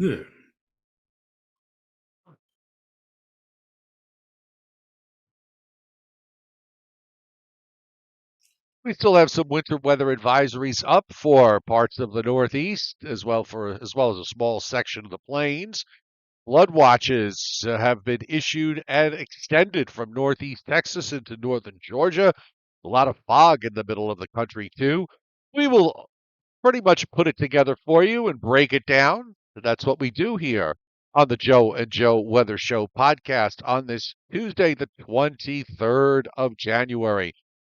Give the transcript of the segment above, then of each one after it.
Ugh. We still have some winter weather advisories up for parts of the Northeast, as well as a small section of the plains. Flood watches have been issued and extended from northeast Texas into northern Georgia. A lot of fog in the middle of the country, too. We will pretty much put it together for you and break it down. That's what we do here on the Joe and Joe Weather Show podcast on this Tuesday, the 23rd of January.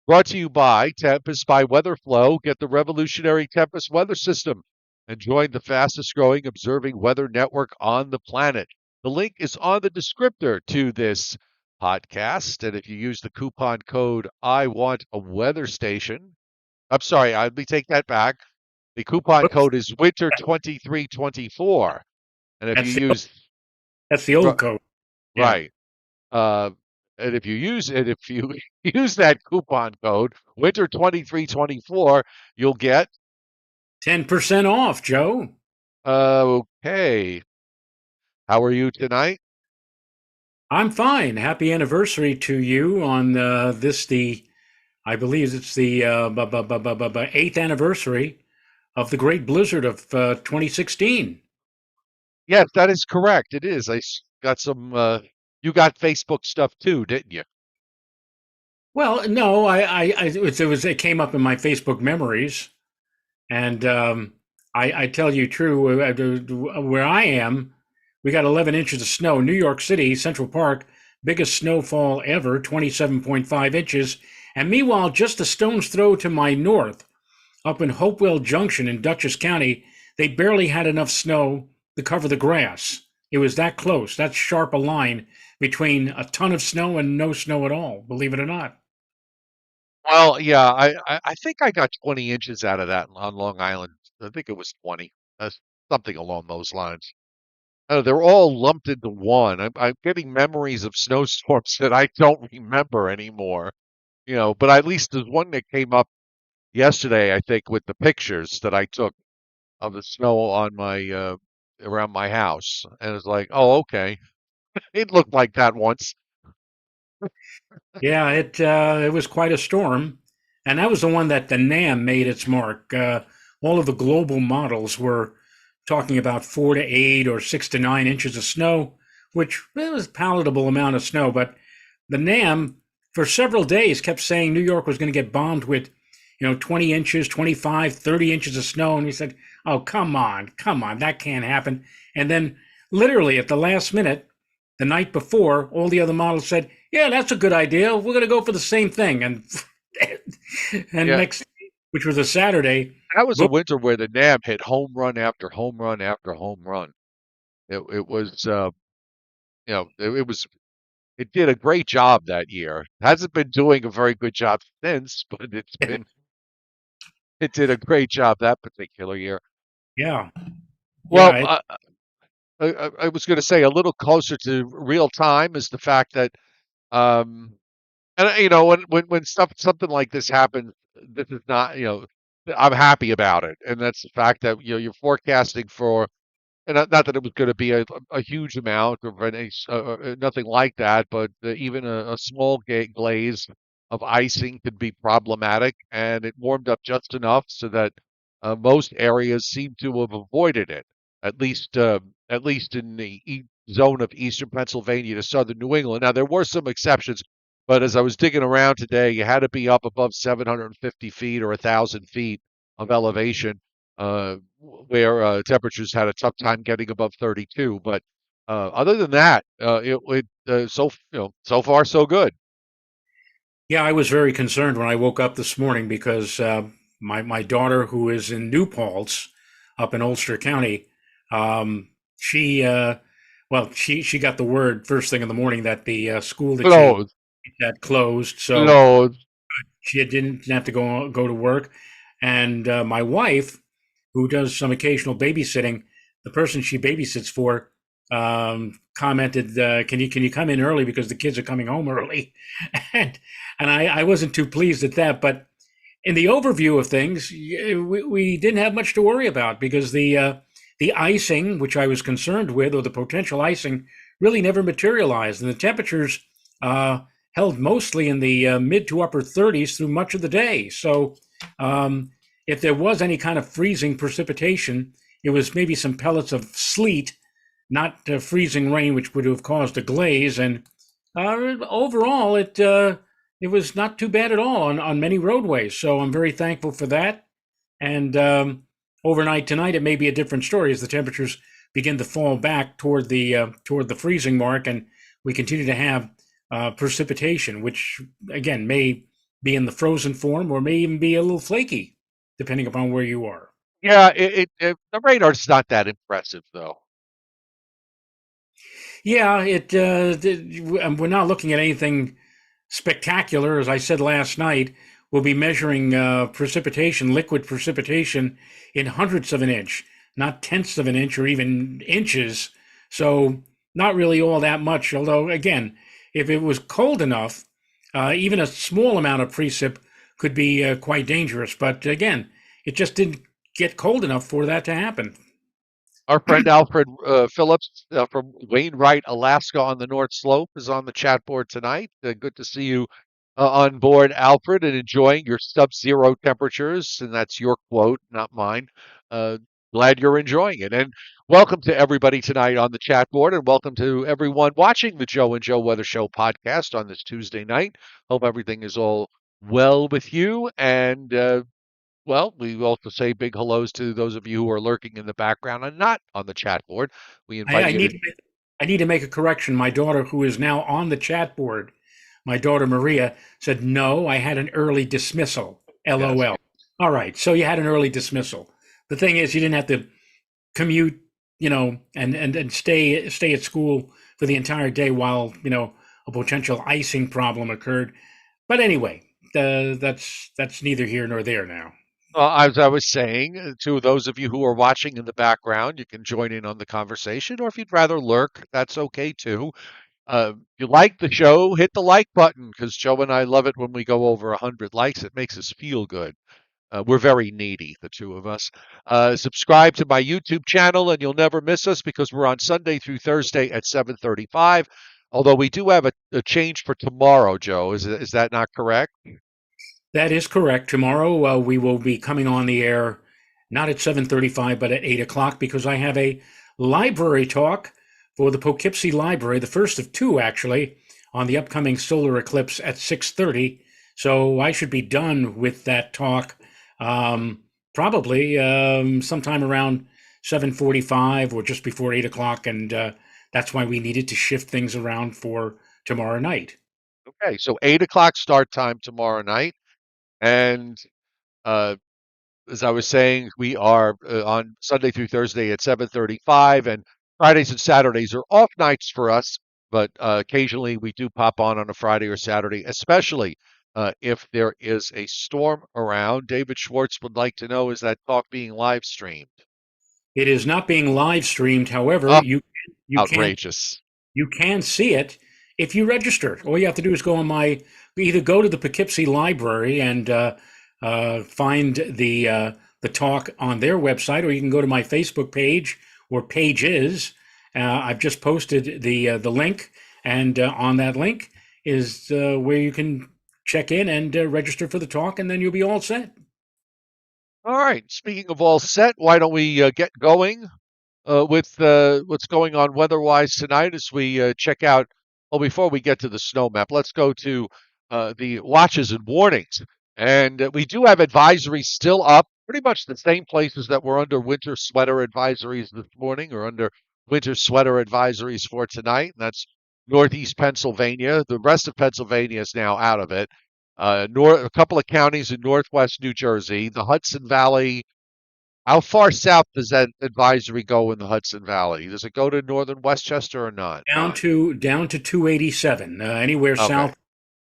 Brought to you by Tempest by WeatherFlow. Get the revolutionary Tempest weather system and join the fastest growing observing weather network on the planet. The link is on the descriptor to this podcast. And if you use the coupon code I want a weather station, I'm sorry, let me take that back. The coupon Whoops. code is winter2324. And if you That's the use that's the ri- old code. Yeah. right, uh, and if you use that coupon code winter2324, you'll get 10% off, Joe. okay. How are you tonight? I'm fine. Happy anniversary to you on this, I believe it's the eighth anniversary of the Great Blizzard of 2016. Yes, that is correct. It is. Got some. You got Facebook stuff too, didn't you? Well, no, it came up in my Facebook memories, and I tell you true, where I am, we got 11 inches of snow. New York City, Central Park, biggest snowfall ever, 27.5 inches. And meanwhile, just a stone's throw to my north, up in Hopewell Junction in Dutchess County, they barely had enough snow to cover the grass. It was that close, that sharp a line between a ton of snow and no snow at all, believe it or not. Well, yeah, I think I got 20 inches out of that on Long Island. I think it was 20, something along those lines. They're all lumped into one. I'm getting memories of snowstorms that I don't remember anymore. But at least there's one that came up yesterday, I think, with the pictures that I took of the snow on my around my house, and it's like, oh, okay, it looked like that once. Yeah, it was quite a storm, and that was the one that the NAM made its mark. All of the global models were talking about 4 to 8 or 6 to 9 inches of snow, which was a palatable amount of snow. But the NAM, for several days, kept saying New York was going to get bombed with, 20 inches, 25, 30 inches of snow, and we said, "Oh, come on, that can't happen." And then, literally at the last minute, the night before, all the other models said, "Yeah, that's a good idea. We're going to go for the same thing." And Yeah, next, which was a Saturday, that was a boom. winter where the Nam hit home run after home run after home run. It was it did a great job that year. Hasn't been doing a very good job since, but it did a great job that particular year. Yeah, Well, yeah, I was going to say a little closer to real time is the fact that um, and when something like this happens, this is not I'm happy about it, and that's the fact that you're forecasting for, and not that it was going to be a huge amount of nothing like that, but even a small glaze of icing could be problematic, and it warmed up just enough so that most areas seem to have avoided it, at least at least in the zone of eastern Pennsylvania to southern New England. Now there were some exceptions, but as I was digging around today, you had to be up above 750 feet or 1,000 feet of elevation where temperatures had a tough time getting above 32. But other than that, so far so good. yeah. I was very concerned when I woke up this morning because my daughter, who is in New Paltz, up in Ulster County, she she got the word first thing in the morning that the school that she No, had closed, so no, she didn't have to go to work. And my wife, who does some occasional babysitting, the person she babysits for, commented, "Can you come in early because the kids are coming home early?" and I wasn't too pleased at that. But in the overview of things, we didn't have much to worry about because the icing, which I was concerned with, or the potential icing, really never materialized, and the temperatures uh, held mostly in the mid to upper 30s through much of the day. So, um, if there was any kind of freezing precipitation, it was maybe some pellets of sleet, not freezing rain, which would have caused a glaze. And overall, it was not too bad at all on many roadways. So I'm very thankful for that. And overnight tonight, it may be a different story as the temperatures begin to fall back toward the freezing mark, and we continue to have precipitation, which again may be in the frozen form or may even be a little flaky, depending upon where you are. Yeah, the radar's not that impressive though. Yeah, we're not looking at anything spectacular. As I said last night, we'll be measuring precipitation, liquid precipitation, in hundredths of an inch, not tenths of an inch or even inches. So, not really all that much. Although, again, if it was cold enough, even a small amount of precip could be quite dangerous. But again, it just didn't get cold enough for that to happen. Our friend Alfred Phillips from Wainwright, Alaska, on the North Slope is on the chat board tonight. Good to see you on board, Alfred, and enjoying your sub-zero temperatures. And that's your quote, not mine. Uh, Glad you're enjoying it. And welcome to everybody tonight on the chat board, and welcome to everyone watching the Joe and Joe Weather Show podcast on this Tuesday night. Hope everything is all well with you. And well, we also say big hellos to those of you who are lurking in the background and not on the chat board. We I, invite I you to. need to make, I need to make a correction. My daughter, who is now on the chat board, my daughter Maria said, "No, I had an early dismissal." Yes. LOL. All right, so you had an early dismissal. The thing is, you didn't have to commute, and stay at school for the entire day while a potential icing problem occurred. But anyway, that's neither here nor there now. As I was saying, to those of you who are watching in the background, you can join in on the conversation, or if you'd rather lurk, that's okay too. If you like the show, hit the like button because Joe and I love it when we go over 100 likes. It makes us feel good. We're very needy, the two of us. Subscribe to my YouTube channel, and you'll never miss us because we're on Sunday through Thursday at 7:35. Although we do have a change for tomorrow, Joe. Is that not correct? That is correct. Tomorrow we will be coming on the air, not at 7:35, but at 8 o'clock, because I have a library talk for the Poughkeepsie Library, the first of two actually, on the upcoming solar eclipse at 6:30. So I should be done with that talk probably sometime around 7:45 or just before 8 o'clock, and that's why we needed to shift things around for tomorrow night. Okay, so 8 o'clock start time tomorrow night, and uh, as I was saying, we are on Sunday through Thursday at 7:35, and Fridays and Saturdays are off nights for us. But occasionally we do pop on a Friday or Saturday, especially if there is a storm around. David Schwartz would like to know, is that talk being live streamed? It is not being live streamed. However, Oh, you can outrageous. you can see it if you register. All you have to do is go on either go to the Poughkeepsie Library and find the talk on their website, or you can go to my Facebook page or pages. I've just posted the link, and on that link is where you can check in and register for the talk, and then you'll be all set. All right. Speaking of all set, why don't we get going with what's going on weather-wise tonight as we check out. Well, before we get to the snow map, let's go to the watches and warnings. And we do have advisories still up, pretty much the same places that were under winter sweater advisories this morning or under winter sweater advisories for tonight. And that's Northeast Pennsylvania. The rest of Pennsylvania is now out of it. A couple of counties in Northwest New Jersey, the Hudson Valley. How far south does that advisory go in the Hudson Valley? Does it go to northern Westchester or not? Down to 287. Okay.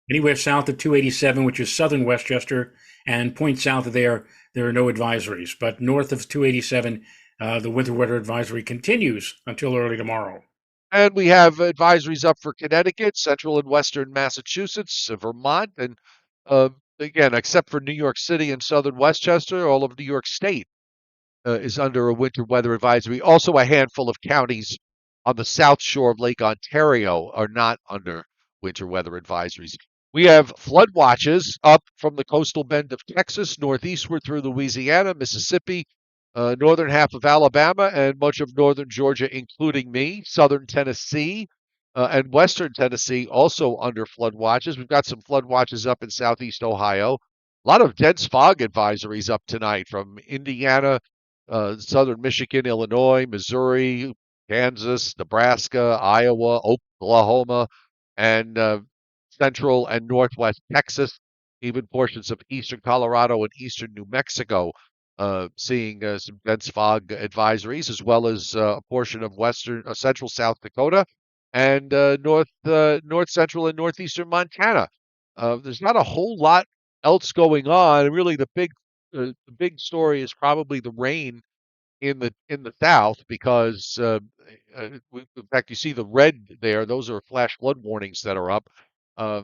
Anywhere south of 287, which is southern Westchester, and point south of there are no advisories. But north of 287, the winter weather advisory continues until early tomorrow. And we have advisories up for Connecticut, central and western Massachusetts, Vermont, and uh, again, except for New York City and southern Westchester, all of New York State is under a winter weather advisory. Also, a handful of counties on the south shore of Lake Ontario are not under winter weather advisories. We have flood watches up from the coastal bend of Texas, northeastward through Louisiana, Mississippi, northern half of Alabama, and much of northern Georgia, including me, southern Tennessee, and western Tennessee, also under flood watches. We've got some flood watches up in southeast Ohio. A lot of dense fog advisories up tonight from Indiana, southern Michigan, Illinois, Missouri, Kansas, Nebraska, Iowa, Oklahoma, and central and northwest Texas, even portions of eastern Colorado and eastern New Mexico, seeing some dense fog advisories, as well as a portion of western, central South Dakota, and north central and northeastern Montana. There's not a whole lot else going on. Really, the big story is probably the rain in the south because in fact you see the red there, those are flash flood warnings that are up. uh,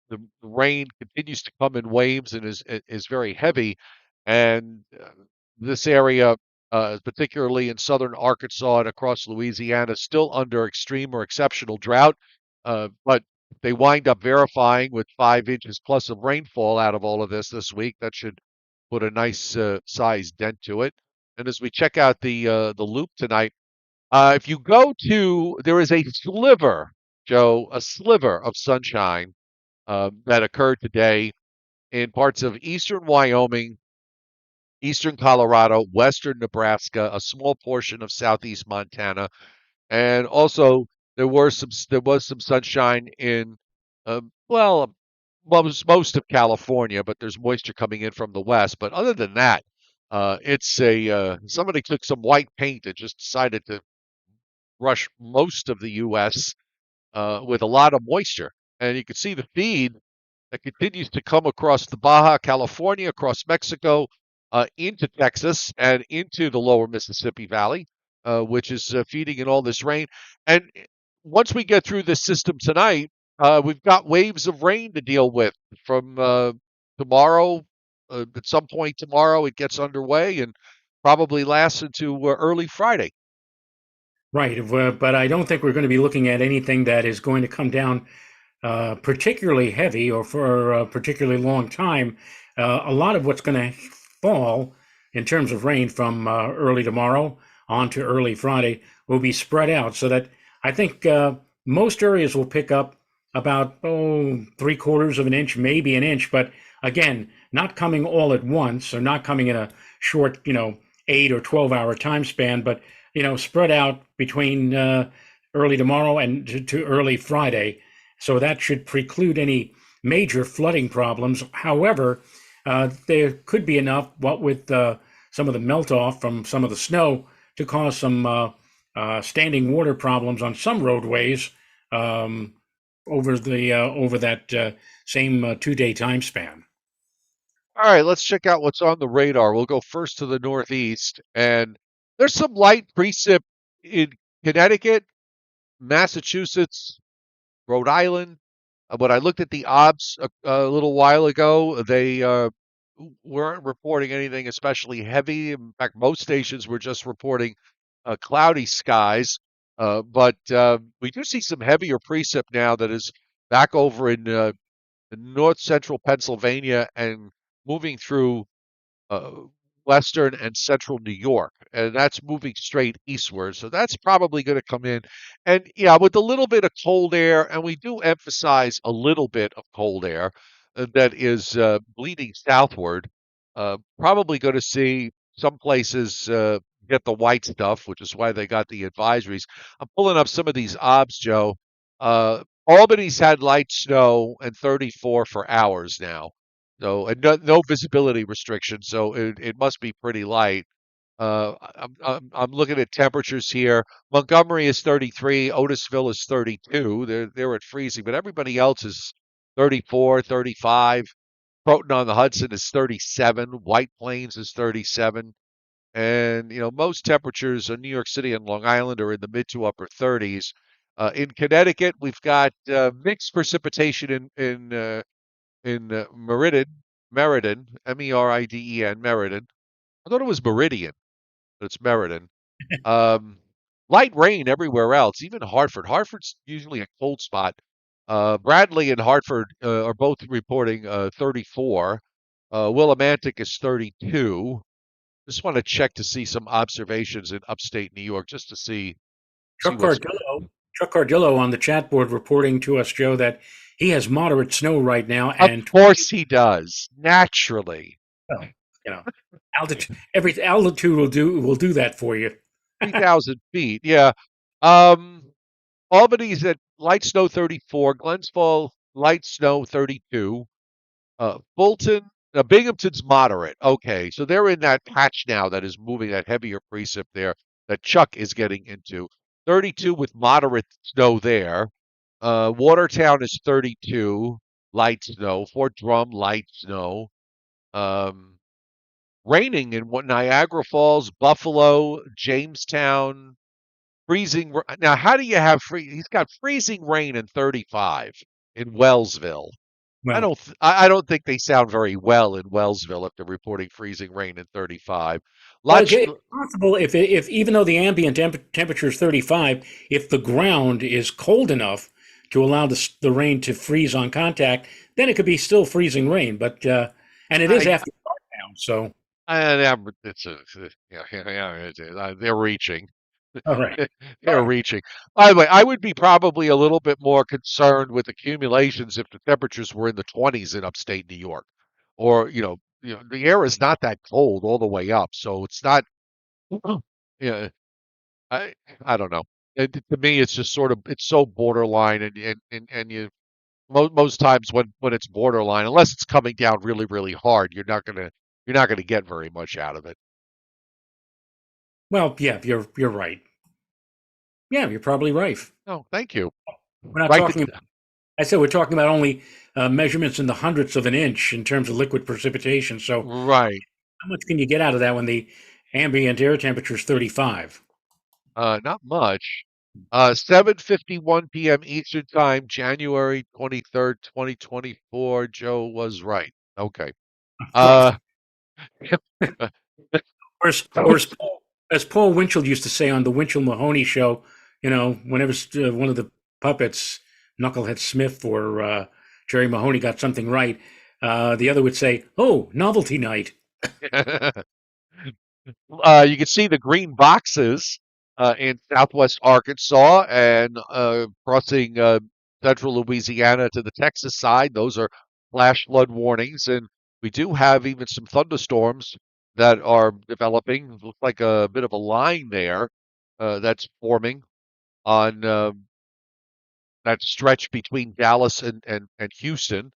the rain continues to come in waves and is very heavy, and this area, particularly in southern Arkansas and across Louisiana, still under extreme or exceptional drought, but they wind up verifying with 5 inches plus of rainfall out of all of this week. That should put a nice size dent to it. And as we check out the loop tonight, if you go to, there is a sliver, Joe, a sliver of sunshine that occurred today in parts of eastern Wyoming, eastern Colorado, western Nebraska, a small portion of southeast Montana, and also there was some sunshine in well, most of California, but there's moisture coming in from the west. But other than that, it's a somebody took some white paint and just decided to brush most of the U.S. With a lot of moisture, and you can see the feed that continues to come across the Baja California, across Mexico, into Texas, and into the lower Mississippi Valley, which is feeding in all this rain. And once we get through this system tonight, we've got waves of rain to deal with from tomorrow. At some point tomorrow, it gets underway and probably lasts into early Friday. Right, but I don't think we're going to be looking at anything that is going to come down particularly heavy or for a particularly long time. A lot of what's going to fall in terms of rain from early tomorrow on to early Friday will be spread out so that I think most areas will pick up about, three quarters of an inch, maybe an inch, but again, not coming all at once or not coming in a short, 8 or 12 hour time span, but, spread out between early tomorrow and to early Friday. So that should preclude any major flooding problems. However, there could be enough, what with some of the melt off from some of the snow, to cause some standing water problems on some roadways um, over that same 2 day time span. All right, let's check out what's on the radar. We'll go first to the northeast, and there's some light precip in Connecticut, Massachusetts, Rhode Island. When I looked at the odds a little while ago, they weren't reporting anything especially heavy. In fact, most stations were just reporting cloudy skies. But we do see some heavier precip now that is back over in north central Pennsylvania and moving through uh, western and central New York, and that's moving straight eastward. So that's probably going to come in. And yeah, with a little bit of cold air, and we do emphasize a little bit of cold air that is bleeding southward, probably going to see some places get the white stuff, which is why they got the advisories. I'm pulling up some of these obs, Joe. Albany's had light snow and 34 for hours now. So, and no visibility restrictions, so it must be pretty light. I'm looking at temperatures here. Montgomery is 33, Otisville is 32. They're at freezing, but everybody else is 34, 35. Croton on the Hudson is 37. White Plains is 37. And most temperatures in New York City and Long Island are in the mid to upper 30s. In Connecticut, we've got mixed precipitation in Meriden, Meriden, Meriden. I thought it was Meridian. It's Meriden. Um, Light rain everywhere else, even Hartford. Hartford's usually a cold spot. Bradley and Hartford are both reporting 34. Willimantic is 32. Just want to check to see some observations in upstate New York, just to see Chuck what's. Cardillo, Chuck Cardillo on the chat board reporting to us, Joe, that he has moderate snow right now Of and course he does, naturally. well, you know, altitude. Every altitude will do that for you. 3,000 feet, yeah. Um, Albany's at light snow 34, Glensville light snow 32. Fulton, Binghamton's moderate. Okay, so they're in that patch now that is moving that heavier precip there that Chuck is getting into. 32 with moderate snow there. Watertown is 32, light snow. Fort Drum, light snow. Um, Raining in what Niagara Falls, Buffalo, Jamestown, freezing. Now, how do you have free? He's got freezing rain in 35 in Wellsville. Well, I don't think they sound very well in Wellsville if they're reporting freezing rain in 35. well, Lots, it's possible if even though the ambient temperature is 35, if the ground is cold enough to allow the rain to freeze on contact, then it could be still freezing rain. But and it is I, after dark now, so it's yeah, yeah, they're reaching. all right, all They're right. reaching. By the way, I would be probably a little bit more concerned with accumulations if the temperatures were in the 20s in upstate New York, or the air is not that cold all the way up, so it's not. Yeah, I I don't know. To me, it's just sort of it's so borderline, and most times when it's borderline, unless it's coming down really really hard, you're not gonna get very much out of it. Well, yeah, you're right. Yeah, you're probably right. No, thank you. We're not Right. talking. I said we're talking about only measurements in the hundredths of an inch in terms of liquid precipitation. So Right. how much can you get out of that when the ambient air temperature is 35? Not much. 7:51 p.m. Eastern Time, January 23rd, 2024. Joe was right. Okay. Well, Uh, or as Paul Winchell used to say on the Winchell Mahoney show, whenever one of the puppets, Knucklehead Smith or Jerry Mahoney, got something right, the other would say, "Oh, novelty night." You can see the green boxes in southwest Arkansas and crossing central Louisiana to the Texas side. Those are flash flood warnings, and we do have even some thunderstorms that are developing. Looks like a bit of a line there that's forming on that stretch between Dallas and Houston,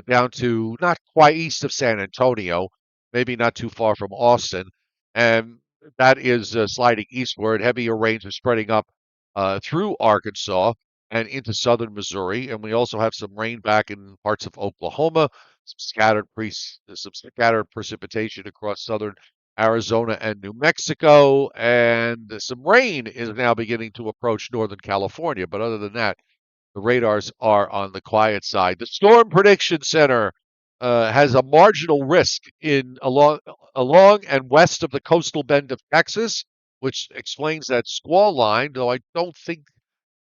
down to not quite east of San Antonio, maybe not too far from Austin. And that is sliding eastward. Heavier rains are spreading up through Arkansas and into southern Missouri. And we also have some rain back in parts of Oklahoma, some scattered precipitation across southern Arizona and New Mexico, and some rain is now beginning to approach northern California. But other than that, the radars are on the quiet side. The Storm Prediction Center has a marginal risk in along and west of the coastal bend of Texas, which explains that squall line. Though I don't think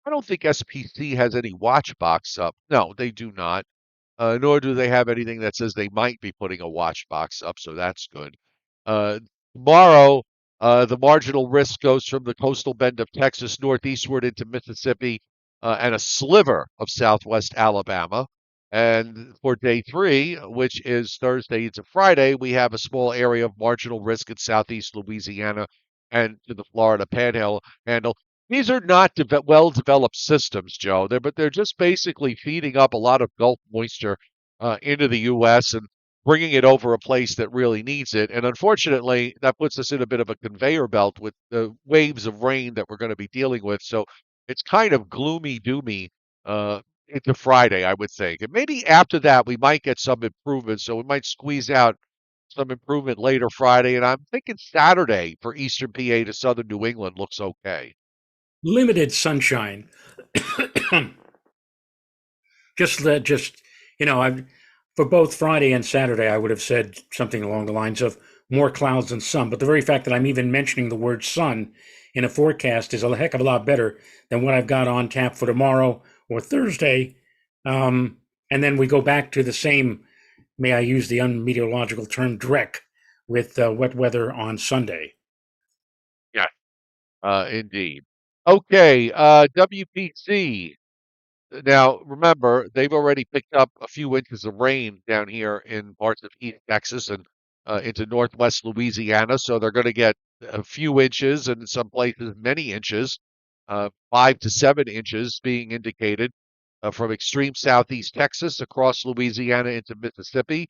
SPC has any watch box up. No, they do not. Nor do they have anything that says they might be putting a watch box up, so that's good. Uh, Tomorrow, the marginal risk goes from the coastal bend of Texas northeastward into Mississippi and a sliver of southwest Alabama. And for day 3, which is Thursday into Friday, we have a small area of marginal risk in southeast Louisiana and to the Florida Panhandle. These are not well-developed systems, Joe. But they're just basically feeding up a lot of Gulf moisture into the U.S. and bringing it over a place that really needs it. And unfortunately, that puts us in a bit of a conveyor belt with the waves of rain that we're going to be dealing with. So it's kind of gloomy doomy into Friday, I would think. And maybe after that, we might get some improvement. So we might squeeze out some improvement later Friday. And I'm thinking Saturday for Eastern PA to Southern New England looks okay. Limited sunshine. just I for both Friday and Saturday, I would have said something along the lines of more clouds than sun. But the very fact that I'm even mentioning the word sun in a forecast is a heck of a lot better than what I've got on tap for tomorrow or Thursday. And then we go back to the same, may I use the unmeteorological term, dreck with wet weather on Sunday. Yeah, indeed. Okay, WPC. Now, remember, they've already picked up a few inches of rain down here in parts of East Texas and into northwest Louisiana. So they're going to get a few inches and in some places many inches, 5 to 7 inches being indicated from extreme southeast Texas across Louisiana into Mississippi.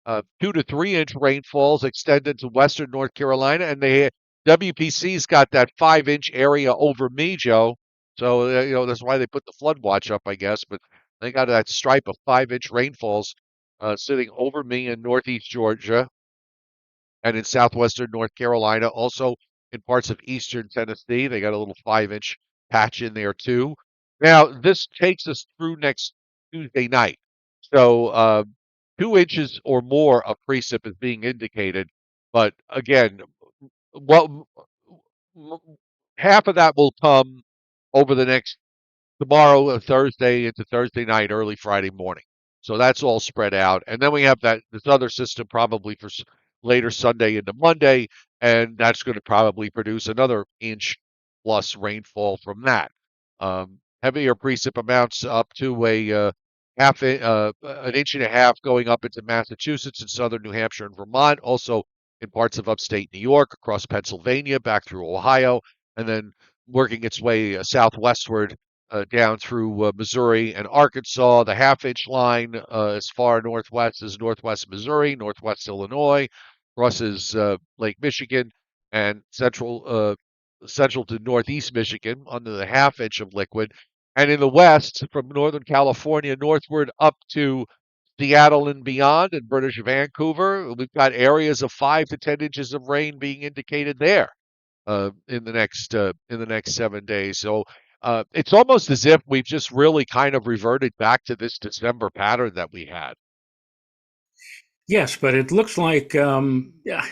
2 to 3 inch rainfalls extend into western North Carolina, and they WPC's got that 5 inch area over me, Joe. So that's why they put the flood watch up, I guess. But they got that stripe of 5 inch rainfalls sitting over me in northeast Georgia and in southwestern North Carolina. Also in parts of eastern Tennessee, they got a little 5 inch patch in there too. Now this takes us through next Tuesday night. So 2 inches or more of precip is being indicated. But again, well, half of that will come over the next tomorrow, Thursday into Thursday night, early Friday morning. So that's all spread out, and then we have that this other system probably for later Sunday into Monday, and that's going to probably produce another inch plus rainfall from that. Heavier precip amounts up to an inch and a half going up into Massachusetts and southern New Hampshire and Vermont, also in parts of upstate New York, across Pennsylvania, back through Ohio, and then working its way southwestward down through Missouri and Arkansas. The half-inch line as far northwest as northwest Missouri, northwest Illinois, crosses Lake Michigan, and central to northeast Michigan under the half-inch of liquid. And in the west, from Northern California northward up to Seattle and beyond, and British Vancouver, we've got areas of 5 to 10 inches of rain being indicated there in the next 7 days. So it's almost as if we've just really kind of reverted back to this December pattern that we had. Yes, but it looks like yeah,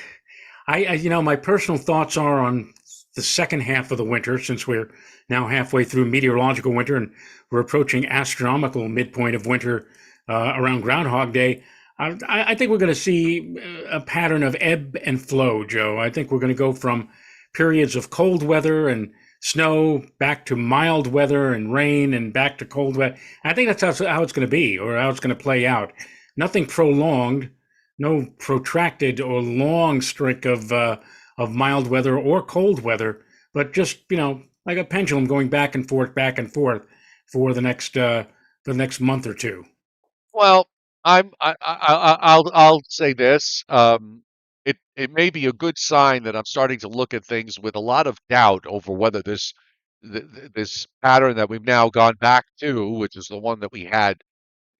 my personal thoughts are on the second half of the winter, since we're now halfway through meteorological winter and we're approaching astronomical midpoint of winter around Groundhog Day. I think we're going to see a pattern of ebb and flow, Joe. I think we're going to go from periods of cold weather and snow back to mild weather and rain and back to cold weather. I think that's how it's going to be, or how it's going to play out. Nothing prolonged, no protracted or long streak of mild weather or cold weather, but just like a pendulum going back and forth for the next month or two. Well, I'll say this. It may be a good sign that I'm starting to look at things with a lot of doubt over whether this pattern that we've now gone back to, which is the one that we had,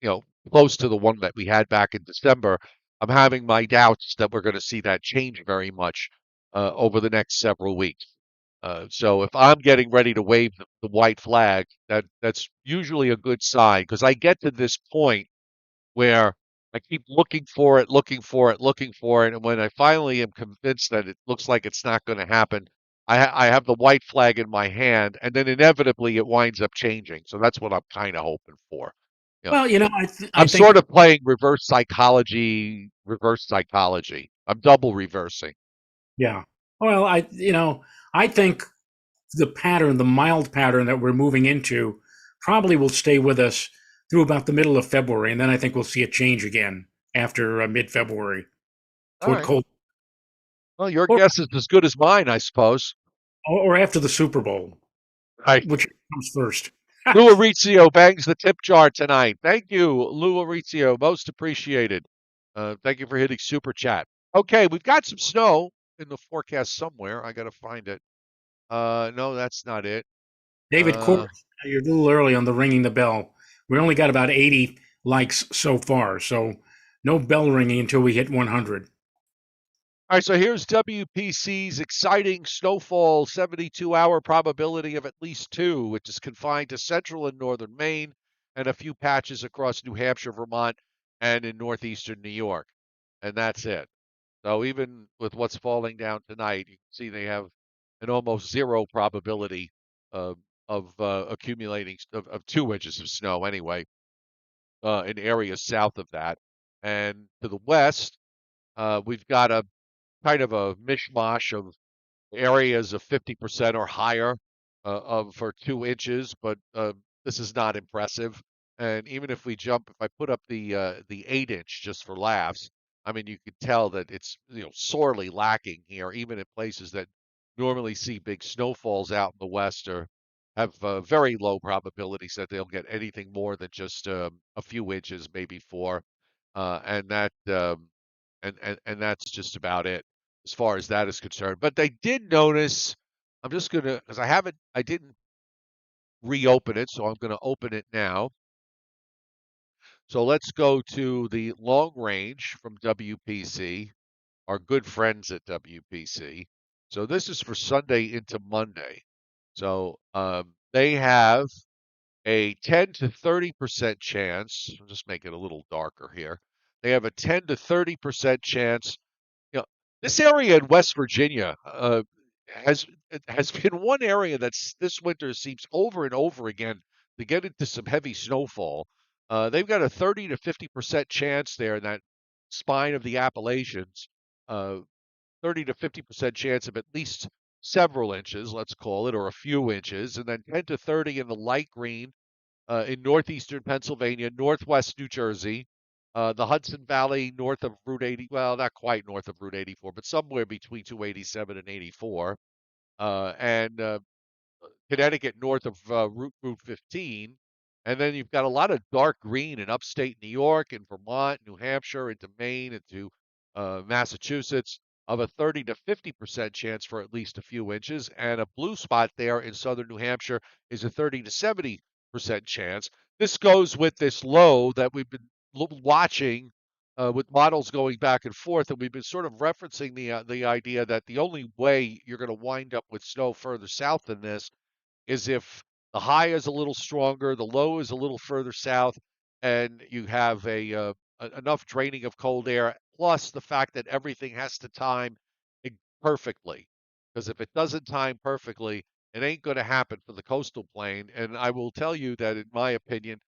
you know, close to the one that we had back in December. I'm having my doubts that we're going to see that change very much over the next several weeks. So if I'm getting ready to wave the white flag, that's usually a good sign because I get to this point where I keep looking for it, looking for it, looking for it, and when I finally am convinced that it looks like it's not going to happen, I have the white flag in my hand, and then inevitably it winds up changing. So that's what I'm kind of hoping for. You know, Well, I I'm think sort of playing reverse psychology, reverse psychology. I'm double reversing. yeah. Well, I think the mild pattern that we're moving into, probably will stay with us through about the middle of February, and then I think we'll see a change again after mid-February All toward right. cold, Well, your or, guess is as good as mine, I suppose. or after the Super Bowl, Right. which comes first. Lou Arizio bangs the tip jar tonight. Thank you, Lou Arizio. Most appreciated. Thank you for hitting super chat. Okay, we've got some snow in the forecast somewhere. I got to find it. No, that's not it. David Uh, Court, you're a little early on the ringing the bell. We only got about 80 likes so far, so no bell ringing until we hit 100. all right, so here's WPC's exciting snowfall 72-hour probability of at least 2, which is confined to central and northern Maine and a few patches across New Hampshire, Vermont, and in northeastern New York. And that's it. So even with what's falling down tonight, you can see they have an almost zero probability of accumulating of 2 inches of snow anyway in areas south of that. And to the west, we've got a kind of a mishmash of areas of 50% or higher of for 2 inches, but this is not impressive. And even if we jump, if I put up the 8 inch just for laughs, I mean you could tell that it's sorely lacking here, even in places that normally see big snowfalls out in the west or have very low probabilities that they'll get anything more than just a few inches, maybe four, and that and that's just about it as far as that is concerned. But they did notice. I'm just gonna because I didn't reopen it, so I'm gonna open it now. So let's go to the long range from WPC, our good friends at WPC. So this is for Sunday into Monday. So they have a 10 to 30% chance. I'll just make it a little darker here. They have a 10 to 30% chance. You know, this area in West Virginia has has been one area that's this winter seems over and over again to get into some heavy snowfall. They've got a 30 to 50% chance there in that spine of the Appalachians. 30 to 50% chance of at least several inches, let's call it, or a few inches, and then 10 to 30 in the light green in northeastern Pennsylvania, northwest New Jersey, the Hudson Valley north of Route 80. Well, not quite north of Route 84, but somewhere between 287 and 84. And Connecticut north of Route 15. And then you've got a lot of dark green in upstate New York and Vermont, New Hampshire, into Maine, into Massachusetts, of a 30 to 50% chance for at least a few inches. And a blue spot there in southern New Hampshire is a 30 to 70% chance. This goes with this low that we've been watching with models going back and forth, and we've been sort of referencing the idea that the only way you're going to wind up with snow further south than this is if the high is a little stronger, the low is a little further south, and you have enough draining of cold air, plus the fact that everything has to time perfectly. Because if it doesn't time perfectly, it ain't going to happen for the coastal plain. And I will tell you that, in my opinion,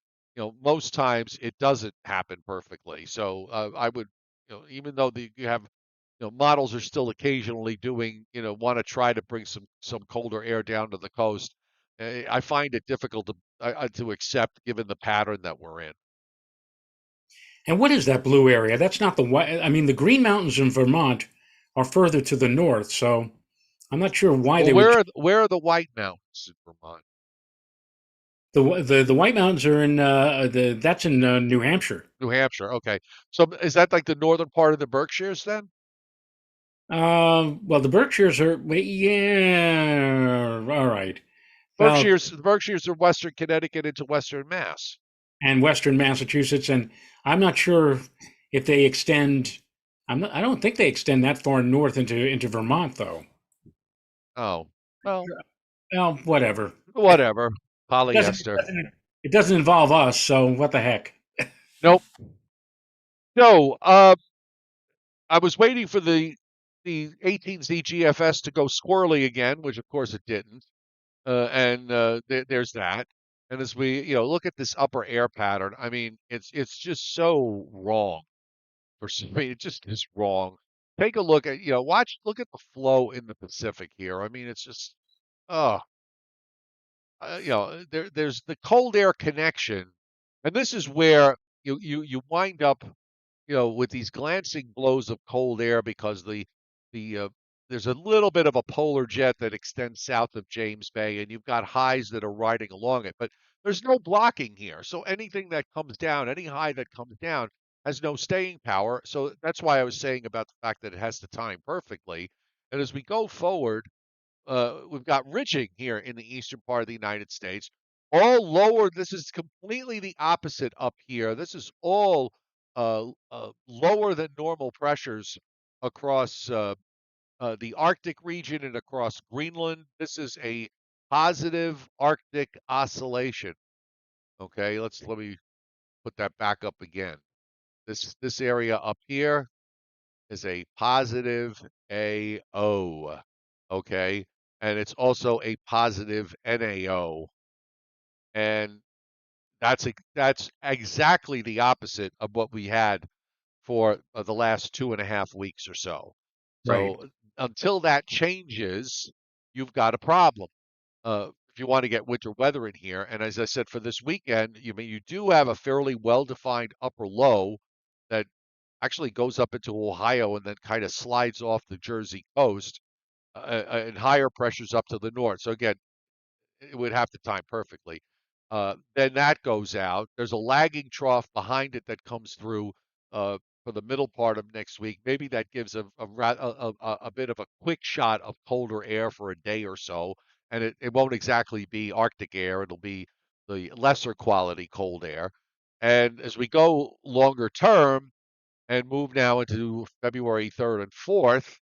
most times it doesn't happen perfectly. So I would, even though you have models are still occasionally doing, want to try to bring some colder air down to the coast. I find it difficult to accept given the pattern that we're in. And what is that blue area? That's not the white. I mean, the Green Mountains in Vermont are further to the north, so I'm not sure why Well, they would. where are the White Mountains in Vermont? The White Mountains are in the that's in New Hampshire. New Hampshire. Okay, so is that like the northern part of the Berkshires then? Well, the Berkshires are. Yeah, all right. Well, The Berkshires are western Connecticut into western Mass. and Western Massachusetts, and I'm not sure if they extend. I don't think they extend that far north into Vermont, though. Oh, well, Well, whatever. whatever. It doesn't. Polyester. It doesn't involve us, so what the heck? Nope. No. I was waiting for the 18Z GFS to go squirrely again, which of course it didn't. And there's that. And as we, look at this upper air pattern, I mean, it's just so wrong. I mean, it just is wrong. Take a look at, look at the flow in the Pacific here. I mean, it's just, oh, there's the cold air connection, and this is where you wind up with these glancing blows of cold air because the there's a little bit of a polar jet that extends south of James Bay, and you've got highs that are riding along it, but there's no blocking here. So anything that comes down, any high that comes down, has no staying power. So that's why I was saying about the fact that it has to time perfectly. And as we go forward, we've got ridging here in the eastern part of the United States. All lower, this is completely the opposite up here. This is all lower than normal pressures across the Arctic region and across Greenland. This is a positive Arctic oscillation. Okay, let me put that back up again. This area up here. is a positive AO. Okay. And it's also a positive NAO. And that's exactly the opposite of what we had for the last 2.5 weeks or so. Right. So until that changes, you've got a problem. If you want to get winter weather in here, and as I said for this weekend, you do have a fairly well-defined upper low that actually goes up into Ohio and then kind of slides off the Jersey coast, and higher pressures up to the north. So again, it would have to time perfectly. Then that goes out. There's a lagging trough behind it that comes through for the middle part of next week. Maybe that gives a bit of a quick shot of colder air for a day or so, and it won't exactly be Arctic air. It'll be the lesser quality cold air. And as we go longer term and move now into February 3rd and 4th,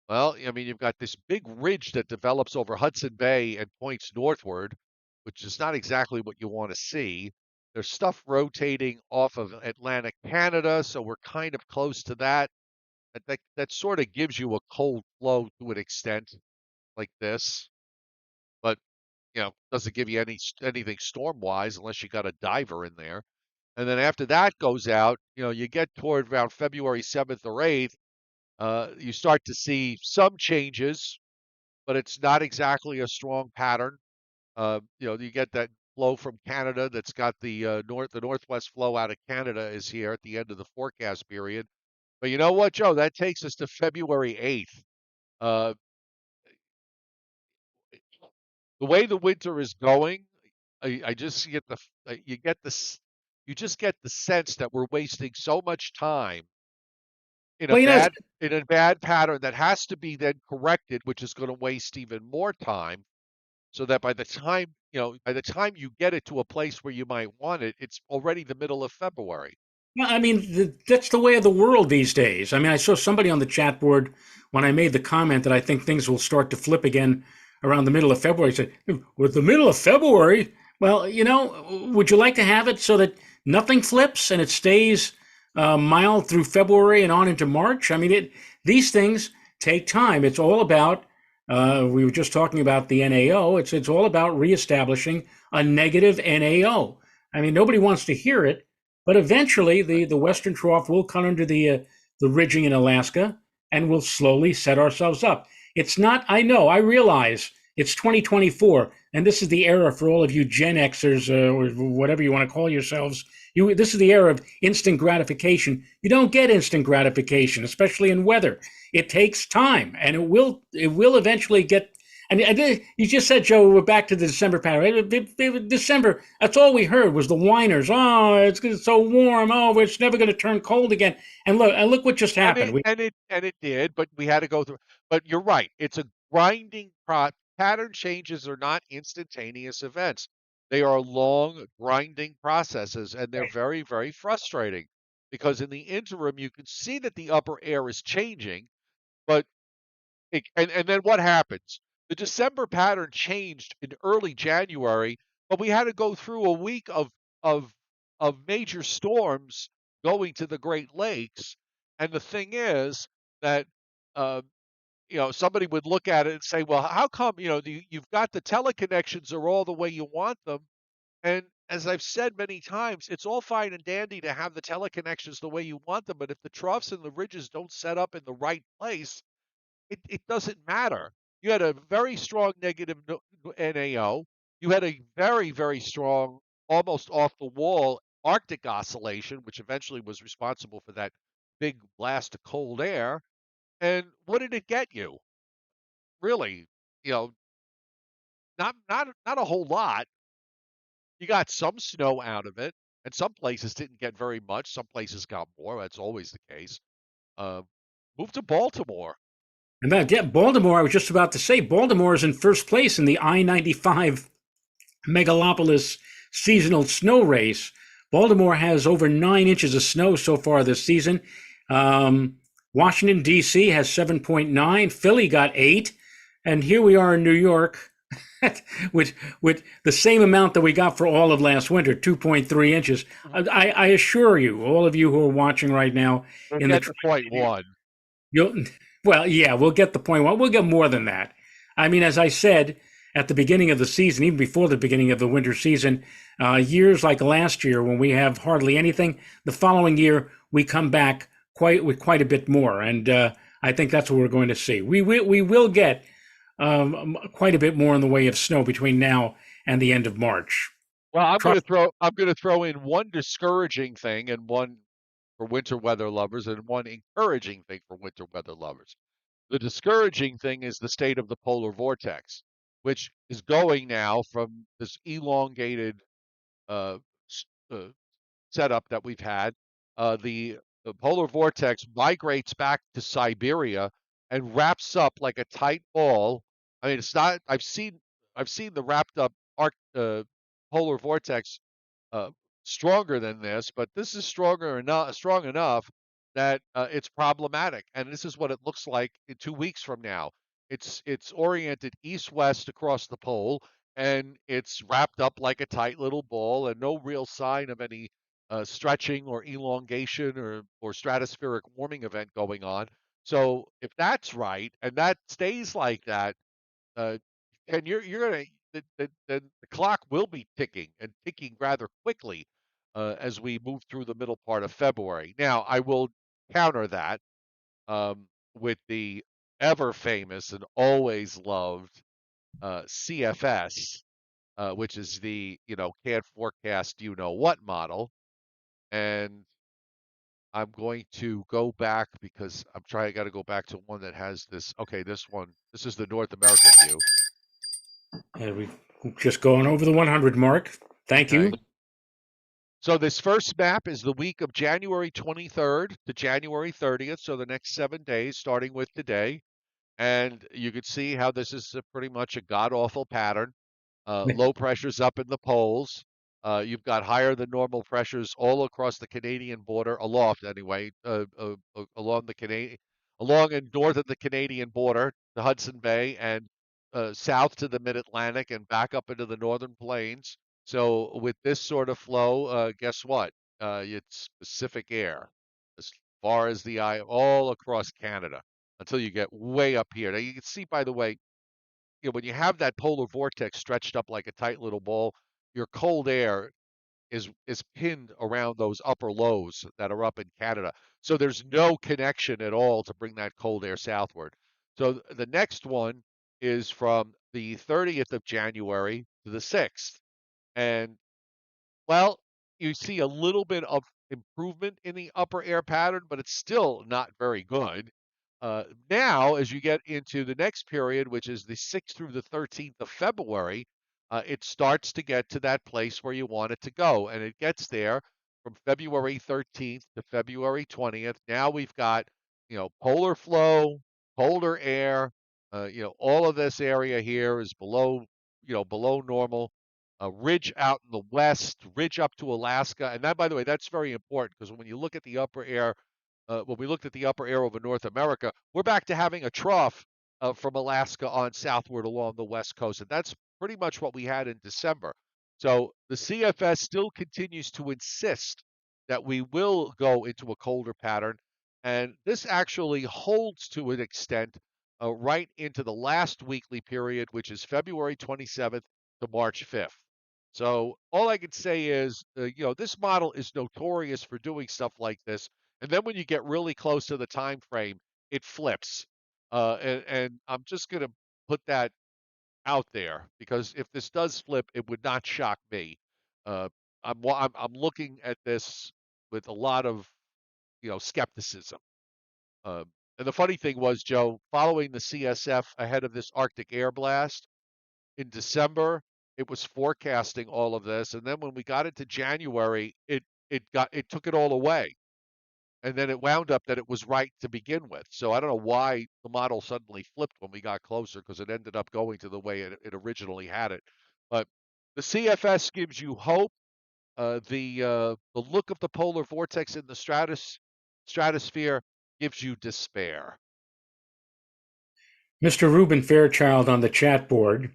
well, I mean, you've got this big ridge that develops over Hudson Bay and points northward, which is not exactly what you want to see. There's stuff rotating off of Atlantic Canada, so we're kind of close to that. That sort of gives you a cold flow to an extent like this, but doesn't give you anything storm-wise unless you got a diver in there. And then after that goes out, you get toward around February 7th or 8th, you start to see some changes, but it's not exactly a strong pattern. You get that flow from Canada that's got the northwest flow out of Canada is here at the end of the forecast period. But you know what, Joe? That takes us to February 8th. Uh, the way the winter is going, I just get you get this you just get the sense that we're wasting so much time in a Well, bad pattern that has to be then corrected, which is going to waste even more time. So that by the time you get it to a place where you might want it, it's already the middle of February. I mean, that's the way of the world these days. I mean, I saw somebody on the chat board when I made the comment that I think things will start to flip again around the middle of February. Said, with the middle of February, well, would you like to have it so that nothing flips and it stays mild through February and on into March? I mean, these things take time. It's all about. We were just talking about the NAO. It's all about reestablishing a negative NAO. I mean, nobody wants to hear it. But eventually, the Western Trough will come under the ridging in Alaska, and we'll slowly set ourselves up. It's not. I realize it's 2024, and this is the era for all of you Gen Xers or whatever you want to call yourselves. This is the era of instant gratification. You don't get instant gratification, especially in weather. It takes time, and it will eventually get. And you just said, Joe, we're back to the December pattern. December, that's all we heard was the whiners. Oh, it's so warm. Oh, it's never going to turn cold again. And look what just happened. And it did, but we had to go through. But you're right. It's a grinding pattern changes are not instantaneous events. They are long grinding processes, and they're very, very frustrating because in the interim, you can see that the upper air is changing, but and then what happens? The December pattern changed in early January, but we had to go through a week of of major storms going to the Great Lakes. And the thing is that uh, somebody would look at it and say, "Well, how come you've got the teleconnections are all the way you want them?" And as I've said many times, it's all fine and dandy to have the teleconnections the way you want them, but if the troughs and the ridges don't set up in the right place, it doesn't matter. You had a very strong negative NAO. You had a very, very strong, almost off the wall Arctic oscillation, which eventually was responsible for that big blast of cold air. And what did it get you? Really, you know, not a whole lot. You got some snow out of it, and some places didn't get very much. Some places got more. That's always the case. Uh, Move to Baltimore. Baltimore, I was just about to say, Baltimore is in first place in the I-95 megalopolis seasonal snow race. Baltimore has over 9 inches of snow so far this season. Washington, D.C. has 7.9. Philly got 8. And here we are in New York with the same amount that we got for all of last winter, 2.3 inches. I assure you, all of you who are watching right now, We'll in get the to point one. You'll, well, yeah, we'll get the point. Well, we'll get more than that. I mean, as I said at the beginning of the season, even before the beginning of the winter season, years like last year when we have hardly anything, the following year we come back quite a bit more, and I think that's what we're going to see. We will get quite a bit more in the way of snow between now and the end of March. Well, Trust. I'm going to throw in one discouraging thing and one for winter weather lovers and one encouraging thing for winter weather lovers. The discouraging thing is the state of the polar vortex, which is going now from this elongated uh, uh, setup that we've had. The polar vortex migrates back to Siberia and wraps up like a tight ball. I mean, it's not. I've seen the wrapped up polar vortex uh, stronger than this, but this is strong enough that it's problematic. And this is what it looks like in 2 weeks from now. It's oriented east-west across the pole, and it's wrapped up like a tight little ball, and no real sign of any stretching or elongation or stratospheric warming event going on. So if that's right, and that stays like that, uh, and you're gonna the clock will be ticking and ticking rather quickly as we move through the middle part of February. Now, I will counter that with the ever famous and always loved CFS, which is the can't forecast what model, and I'm going to go back because I'm trying. I got to go back to one that has this. Okay, this one. This is the North American view. We just going over the 100 mark. Thank you. Okay. So this first map is the week of January 23rd to January 30th, so the next 7 days, starting with today. And you can see how this is pretty much a god-awful pattern. Low pressures up in the poles. You've got higher than normal pressures all across the Canadian border, aloft anyway, along the along and north of the Canadian border, the Hudson Bay, and south to the Mid-Atlantic and back up into the northern plains. So with this sort of flow, guess what? It's Pacific air as far as the eye, all across Canada until you get way up here. Now you can see, by the way, when you have that polar vortex stretched up like a tight little ball, your cold air is pinned around those upper lows that are up in Canada. So there's no connection at all to bring that cold air southward. So the next one is from the 30th of January to the 6th. And well, you see a little bit of improvement in the upper air pattern, but it's still not very good. Now, as you get into the next period, which is the 6th through the 13th of February, it starts to get to that place where you want it to go. And it gets there from February 13th to February 20th. Now we've got, polar flow, colder air. All of this area here is below normal. A ridge out in the west, ridge up to Alaska. And that, by the way, that's very important because when you look at the upper air, when we looked at the upper air over North America, we're back to having a trough from Alaska on southward along the west coast. And that's pretty much what we had in December. So the CFS still continues to insist that we will go into a colder pattern. And this actually holds to an extent right into the last weekly period, which is February 27th to March 5th. So all I can say is, this model is notorious for doing stuff like this. And then when you get really close to the time frame, it flips. And I'm just going to put that out there because if this does flip, it would not shock me. Uh, I'm looking at this with a lot of skepticism. Uh, and the funny thing was, Joe, following the CSF ahead of this Arctic air blast, in December, it was forecasting all of this, and then when we got into January, it took it all away, and then it wound up that it was right to begin with. So I don't know why the model suddenly flipped when we got closer, because it ended up going to the way it originally had it. But the CFS gives you hope. The look of the polar vortex in the stratosphere gives you despair. Mr. Ruben Fairchild on the chat board.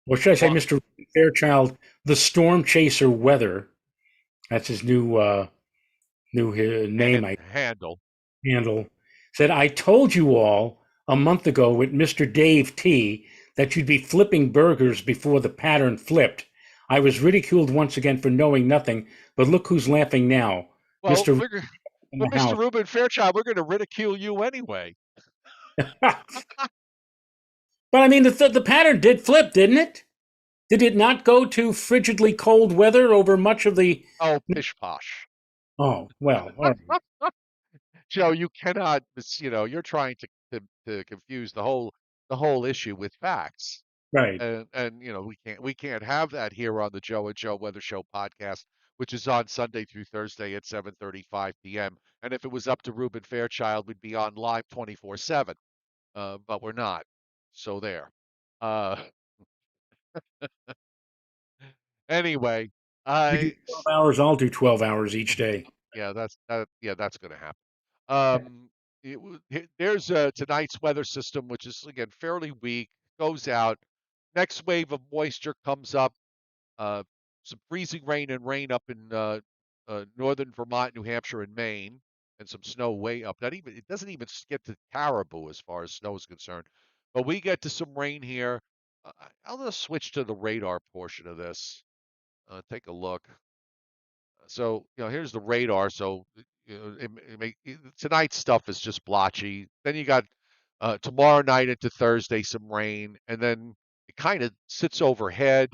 Or should I say, Well, Mr. Fairchild, the Storm Chaser Weather? That's his new name, I handle. handle. Said, I told you all a month ago with Mr. Dave T that you'd be flipping burgers before the pattern flipped. I was ridiculed once again for knowing nothing, but look who's laughing now. Well, Mr. in but the Mr. house. Reuben Fairchild, we're going to ridicule you anyway. But I mean, the pattern did flip, didn't it? Did it not go to frigidly cold weather over much of the. Oh, pish posh. Oh, well, all right. Joe, you cannot, you're trying to confuse the whole issue with facts. Right. And we can't have that here on the Joe and Joe Weather Show podcast, which is on Sunday through Thursday at 7:35 p.m. And if it was up to Reuben Fairchild, we'd be on live 24/7. But we're not. So there. Uh, anyway, You do I 12 hours, I'll do 12 hours each day. yeah, that's going to happen. There's tonight's weather system, which is again fairly weak, goes out. Next wave of moisture comes up. Uh, some freezing rain and rain up in northern Vermont, New Hampshire, and Maine, and some snow way up. Not even it doesn't even get to Caribou as far as snow is concerned, but we get to some rain here. I'll just switch to the radar portion of this. Take a look. So, here's the radar. So, tonight's stuff is just blotchy. Then you got tomorrow night into Thursday some rain, and then it kind of sits overhead.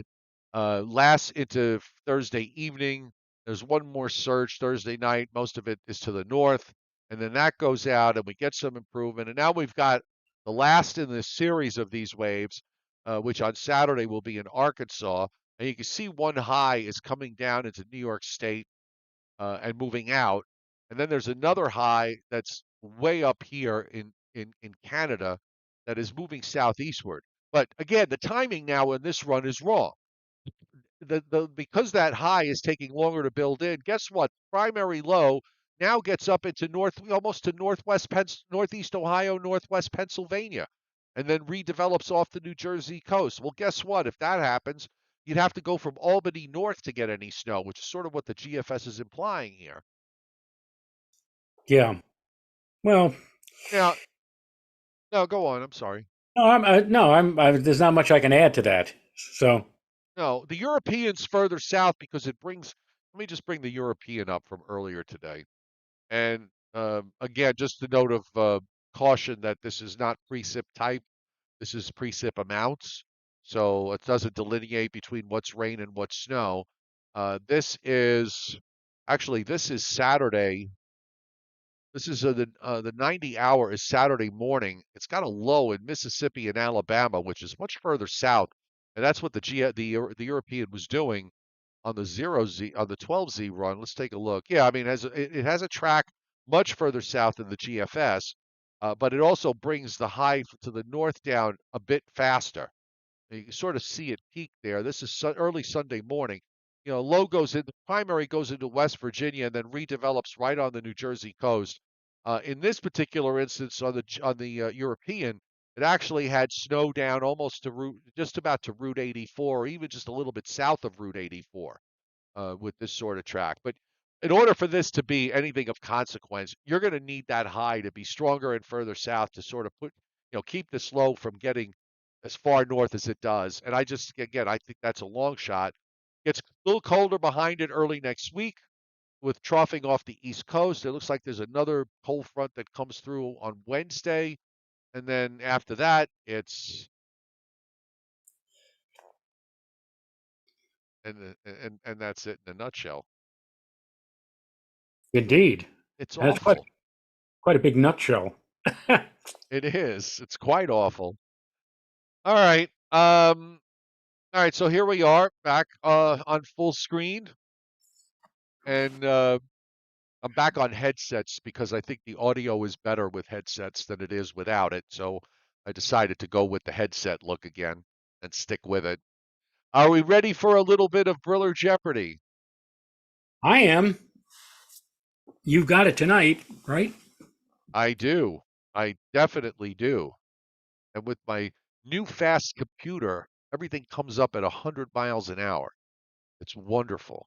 Lasts into Thursday evening. There's one more surge Thursday night. Most of it is to the north, and then that goes out, and we get some improvement. And now we've got the last in the series of these waves, which on Saturday will be in Arkansas. And you can see one high is coming down into New York State and moving out. And then there's another high that's way up here in Canada that is moving southeastward. But again, the timing now in this run is wrong. Because that high is taking longer to build in, guess what? Primary low now gets up into almost to northeast Ohio, northwest Pennsylvania, and then redevelops off the New Jersey coast. Well, guess what? If that happens, you'd have to go from Albany north to get any snow, which is sort of what the GFS is implying here. Yeah. Well, Now, no, go on. I'm sorry. no, there's not much I can add to that. So, No, the European's further south because it brings. Let me just bring the European up from earlier today. And again, just a note of caution that this is not precip type. This is precip amounts. So it doesn't delineate between what's rain and what's snow. This is Saturday. This is the 90 hour is Saturday morning. It's got a low in Mississippi and Alabama, which is much further south. And that's what the European was doing on the 0Z on the 12Z run. Let's take a look. Yeah, I mean, it has a track much further south than the GFS, but it also brings the high to the north down a bit faster. You can sort of see it peak there. This is early Sunday morning. Low goes in, the primary goes into West Virginia and then redevelops right on the New Jersey coast. In this particular instance, on the European, it actually had snow down almost to just about to Route 84, or even just a little bit south of Route 84 with this sort of track. But in order for this to be anything of consequence, you're going to need that high to be stronger and further south to sort of keep this low from getting as far north as it does. And I think that's a long shot. Gets a little colder behind it early next week with troughing off the East Coast. It looks like there's another cold front that comes through on Wednesday. And then after that, and that's it in a nutshell. indeed, It's that's awful. quite a big nutshell. It is. It's quite awful. All right. All right. So here we are back on full screen, and I'm back on headsets because I think the audio is better with headsets than it is without it. So I decided to go with the headset look again and stick with it. Are we ready for a little bit of Briller Jeopardy? I am. You've got it tonight, right? I do. I definitely do. And with my new fast computer, everything comes up at 100 miles an hour. It's wonderful.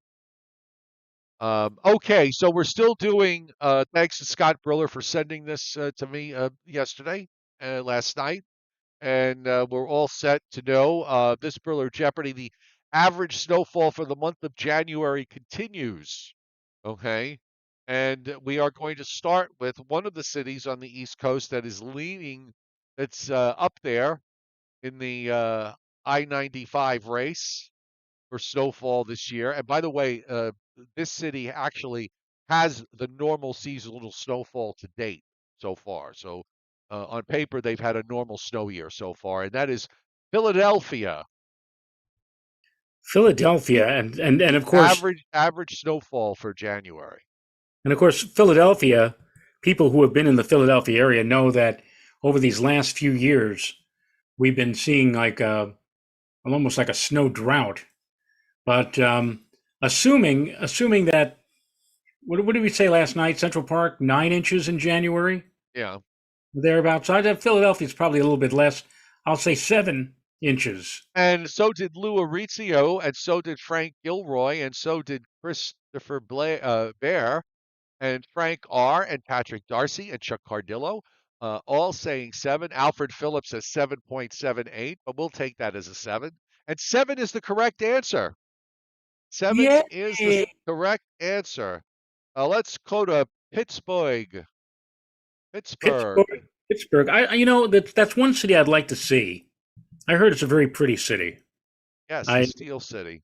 Okay, so we're still doing. Thanks to Scott Briller for sending this to me yesterday, last night, and we're all set to know this Briller Jeopardy. The average snowfall for the month of January continues. Okay, and we are going to start with one of the cities on the East Coast that is leaning. That's up there in the I-95 race for snowfall this year. And by the way, this city actually has the normal seasonal snowfall to date so far. So on paper, they've had a normal snow year so far, and that is Philadelphia. Philadelphia, and of course, Average snowfall for January. Philadelphia. People who have been in the Philadelphia area know that over these last few years, we've been seeing like almost like a snow drought. But assuming that what did we say last night? Central Park 9 inches in January, Yeah. thereabouts. Philadelphia is probably a little bit less. I'll say 7 inches. And so did Lou Arizio, and so did Frank Gilroy, and so did Christopher Bear, and Frank R. and Patrick Darcy and Chuck Cardillo, all saying 7. Alfred Phillips says 7.78, but we'll take that as a 7. And 7 is the correct answer. 7 Yay! is the correct answer. Let's go to Pittsburgh. Pittsburgh. Pittsburgh. Pittsburgh. That's one city I'd like to see. I heard it's a very pretty city. Yes, the I Steel City.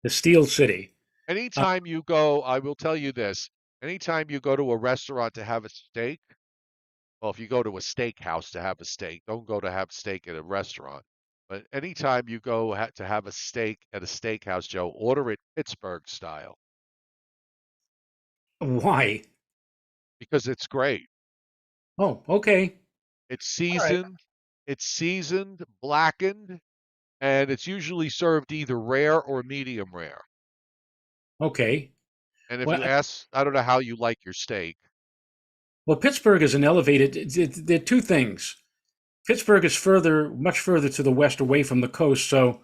the Steel City. Anytime you go, I will tell you this. Anytime you go to a restaurant to have a steak, well, if you go to a steakhouse to have a steak, don't go to have steak at a restaurant. But anytime you go to have a steak at a steakhouse, Joe, order it Pittsburgh style Why? because it's great. Oh, okay. It's All right. seasoned, blackened, and it's usually served either rare or medium rare. Okay. And if Well, you ask, I don't know how you like your steak. Pittsburgh is an elevated. There are two things. Pittsburgh is much further to the west, away from the coast. So,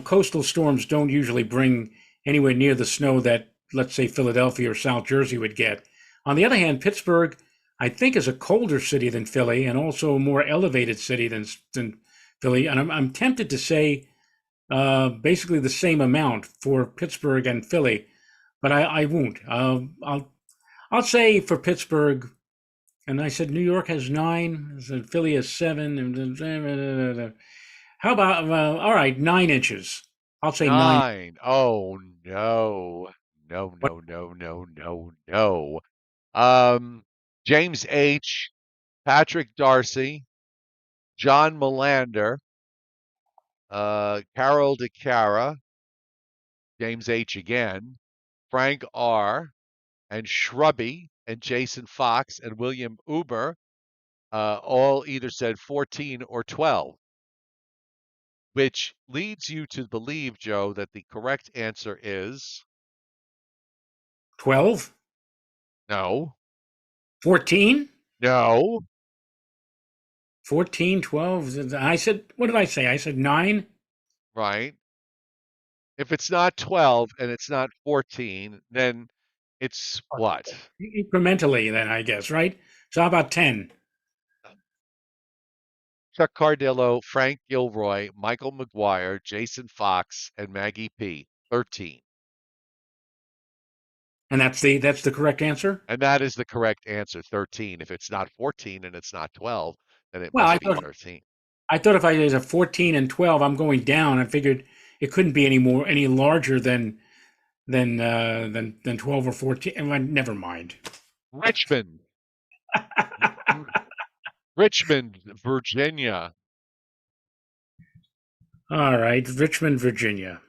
coastal storms don't usually bring anywhere near the snow that, let's say, Philadelphia or South Jersey would get. On the other hand, Pittsburgh, I think, is a colder city than Philly, and also a more elevated city than Philly. And I'm tempted to say basically the same amount for Pittsburgh and Philly, but I won't. I'll say for Pittsburgh, and I said New York has 9, I said Philly has 7. How about all right, 9 inches? I'll say 9. 9. Oh no. No, What? no, no, no, no, no. Um, James H., Patrick Darcy, John Melander, Carol DeCara, James H. again, Frank R., and Shrubby, and Jason Fox, and William Uber, all either said 14 or 12, which leads you to believe, Joe, that the correct answer is 12? no, 14? no, 14, 12. I said, what did I say? I said 9. right? If it's not 12 and it's not 14, then it's what? Incrementally, then, I guess, right? So how about 10? Chuck Cardillo, Frank Gilroy, Michael McGuire, Jason Fox, and Maggie P. 13. And that's the correct answer? And that is the correct answer, 13. If it's not 14 and it's not 12, then it Well, must be 13. I thought if I did a 14 and 12, I'm going down. I figured it couldn't be any larger than 12 or 14. Never mind. Richmond, Richmond, Virginia. All right, Richmond, Virginia.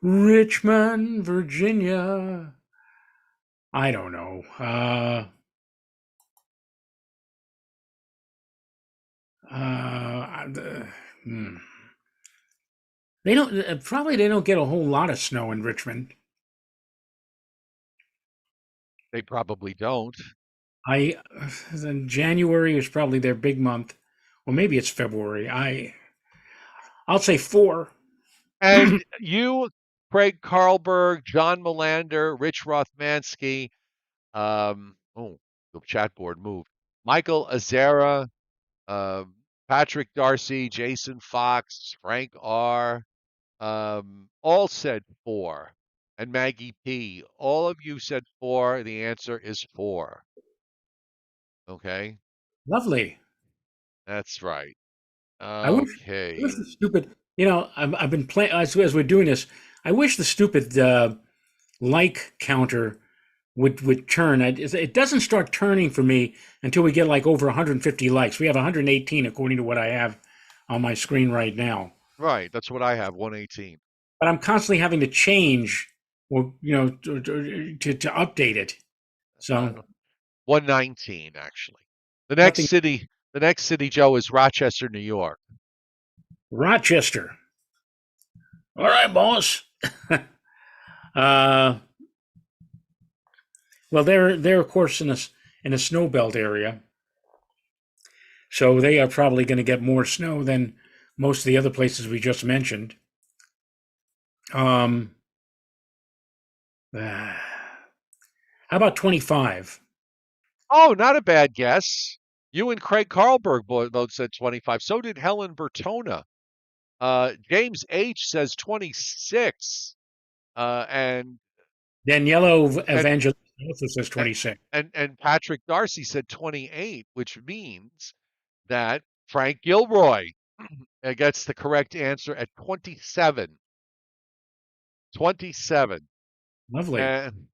Richmond, Virginia. I don't know. Hmm. They don't get a whole lot of snow in Richmond. They probably don't. I January is probably their big month, or maybe it's February. I'll say 4. And you Craig Carlberg, John Melander, Rich Rothmansky, the chat board moved. Michael Azera, um, Patrick Darcy, Jason Fox, Frank R. All said 4. And Maggie P. All of you said 4. The answer is 4. Okay, Lovely. that's right. I wish Okay. the stupid, I've been playing as we're doing this. I wish the stupid like counter would turn. It doesn't start turning for me until we get like over 150 likes. We have 118 according to what I have on my screen right now. Right, that's what I have, 118. But I'm constantly having to change or to update it. Uh, So 119 actually. nothing. The next city, Joe, is Rochester, New York. Rochester. All right, boss. uh, well, they're of course in a snow belt area, so they are probably going to get more snow than most of the other places we just mentioned. Um, how about 25? Oh, not a bad guess. You and Craig Carlberg both said 25. So did Helen Bertona. James H says 26. And Daniello and Evangelista also says and 26. and Patrick Darcy said 28, which means that Frank Gilroy gets the correct answer at 27. 27. Lovely. And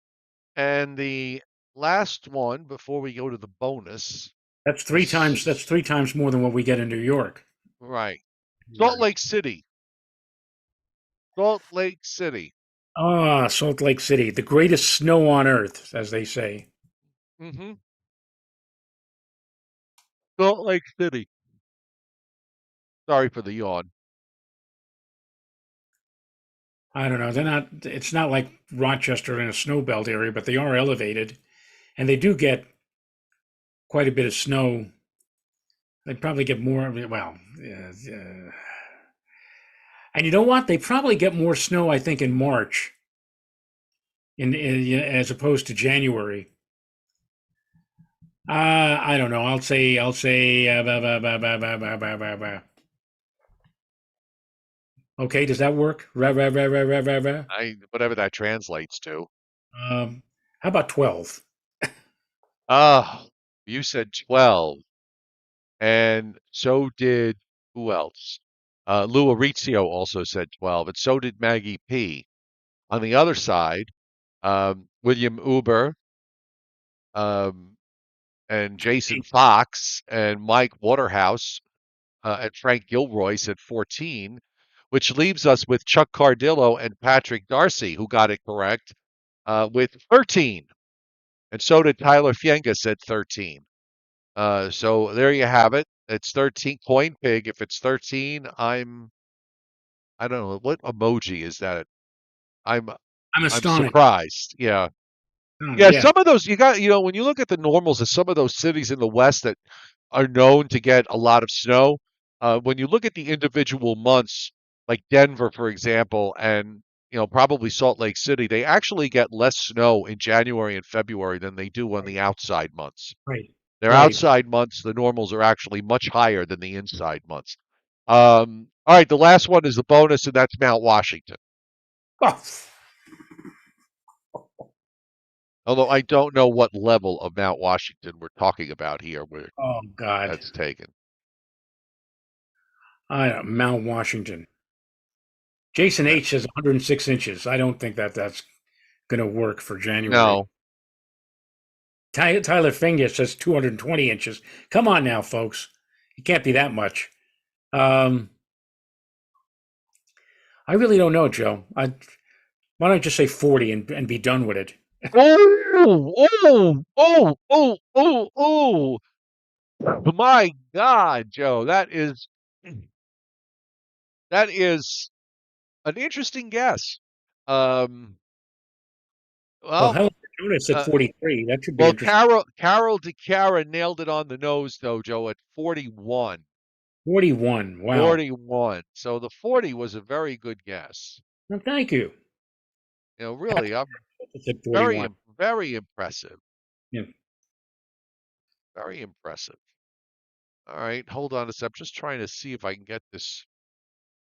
and the last one before we go to the bonus That's three times. That's is three times more than what we get in New York. right. Salt Lake City. Salt Lake City. Ah, Salt Lake City, the greatest snow on earth, as they say. Mm-hmm. Salt Lake City. Sorry for the yawn. I don't know. They're not. It's not like Rochester in a snow belt area, but they are elevated, and they do get quite a bit of snow. They probably get more. Well, and you know what? They probably get more snow, I think, in March, as opposed to January. I don't know. I'll say. Okay, does that work? Whatever that translates to. How about 12? Ah, you said 12, and so did who else? Lou Arizio also said 12, and so did Maggie P. On the other side, William Uber, um, and Jason Fox and Mike Waterhouse and Frank Gilroy said 14, which leaves us with Chuck Cardillo and Patrick Darcy, who got it correct, with 13. And so did Tyler Fienga, said 13. So there you have it. It's 13 coin pig. If it's 13, I don't know what emoji is that. I'm I'm I'm astonished. surprised. Yeah. Yeah, Yeah, some of those you got, when you look at the normals of some of those cities in the West that are known to get a lot of snow, when you look at the individual months, like Denver, for example, and probably Salt Lake City, they actually get less snow in January and February than they do on the outside months. right, Their right. outside months, the normals are actually much higher than the inside months. All right, the last one is the bonus, and that's Mount Washington. Oh, Although I don't know what level of Mount Washington we're talking about here where oh God. that's taken. Mount Washington. Jason Yeah. H says 106 inches. I don't think that's going to work for January. No. Tyler Finger says 220 inches. Come on now, folks. It can't be that much. Um, I really don't know, Joe. Why don't I just say 40 and be done with it? Oh, oh. My God, Joe, that is an interesting guess. Um, Well, well, Helen Jonas said uh, 43. That should be well, interesting. Carol DeCara nailed it on the nose, though, Joe, at 41. 41. Wow. 41. So the 40 was a very good guess. Well, thank you. Really, I'm It's at 41. very impressive. Yeah. Very impressive. All right, hold on a sec. I'm just trying to see if I can get this